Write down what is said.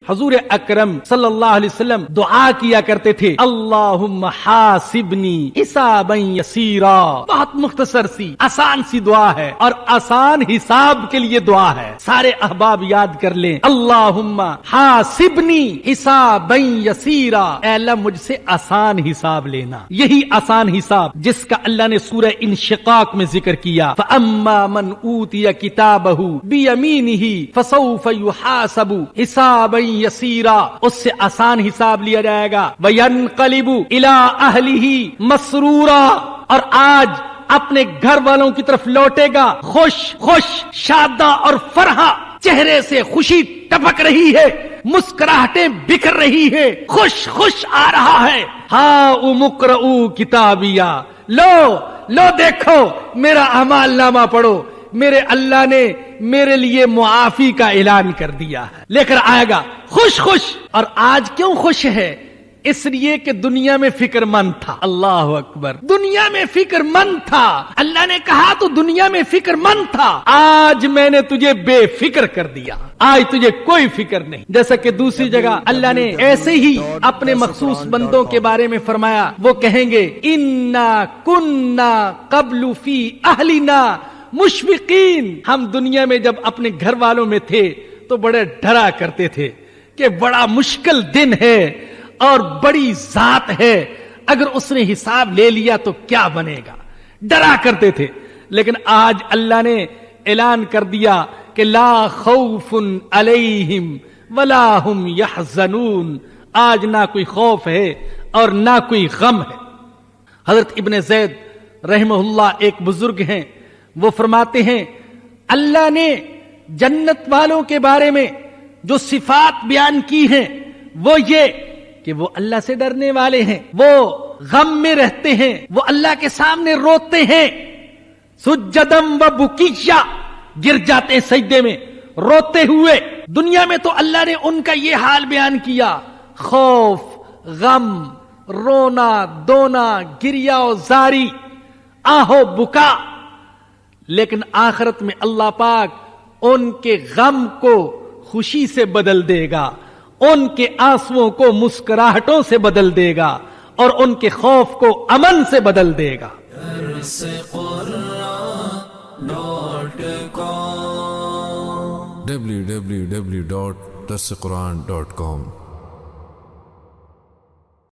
حضور اکرم صلی اللہ علیہ وسلم دعا کیا کرتے تھے، اللہم حاسبنی حسابا یسیرا. بہت مختصر سی آسان سی دعا ہے اور آسان حساب کے لیے دعا ہے. سارے احباب یاد کر لیں، اللہم حاسبنی حسابا یسیرا، اے اللہ مجھ سے آسان حساب لینا. یہی آسان حساب جس کا اللہ نے سورہ انشقاق میں ذکر کیا، فاما من اوتی کتابہ بیمینہ فسوف یحاسب حسابا یسیرا، اس سے آسان حساب لیا جائے گا. وینقلب الی اہلہ مسرورا، اور آج اپنے گھر والوں کی طرف لوٹے گا خوش خوش شادہ اور فرحہ، چہرے سے خوشی ٹپک رہی ہے، مسکراہٹیں بکھر رہی ہے، خوش خوش آ رہا ہے. ہاں اقرؤوا کتابیہ، لو دیکھو میرا اعمال نامہ پڑھو، میرے اللہ نے میرے لیے معافی کا اعلان کر دیا ہے. لے کر آئے گا خوش خوش. اور آج کیوں خوش ہے؟ اس لیے کہ دنیا میں فکر مند تھا. اللہ اکبر، دنیا میں فکر مند تھا. اللہ نے کہا تو دنیا میں فکر مند تھا، آج میں نے تجھے بے فکر کر دیا، آج تجھے کوئی فکر نہیں. جیسا کہ دوسری جگہ اللہ نے ایسے ہی اپنے مخصوص بندوں کے بارے میں فرمایا، وہ کہیں گے انا کننا قبل فی اہلنا مشفقین، ہم دنیا میں جب اپنے گھر والوں میں تھے تو بڑے ڈرا کرتے تھے کہ بڑا مشکل دن ہے اور بڑی ذات ہے، اگر اس نے حساب لے لیا تو کیا بنے گا، ڈرا کرتے تھے. لیکن آج اللہ نے اعلان کر دیا کہ لا خوف علیہم ولا هم یحزنون، آج نہ کوئی خوف ہے اور نہ کوئی غم ہے. حضرت ابن زید رحمہ اللہ ایک بزرگ ہیں، وہ فرماتے ہیں اللہ نے جنت والوں کے بارے میں جو صفات بیان کی ہیں وہ یہ کہ وہ اللہ سے ڈرنے والے ہیں، وہ غم میں رہتے ہیں، وہ اللہ کے سامنے روتے ہیں، سجدم و بکیہ، گر جاتے ہیں سجدے میں روتے ہوئے. دنیا میں تو اللہ نے ان کا یہ حال بیان کیا، خوف، غم، رونا دونا، گریا و زاری، آہو بکا. لیکن آخرت میں اللہ پاک ان کے غم کو خوشی سے بدل دے گا، ان کے آنسوؤں کو مسکراہٹوں سے بدل دے گا اور ان کے خوف کو امن سے بدل دے گا. www.darsequran.com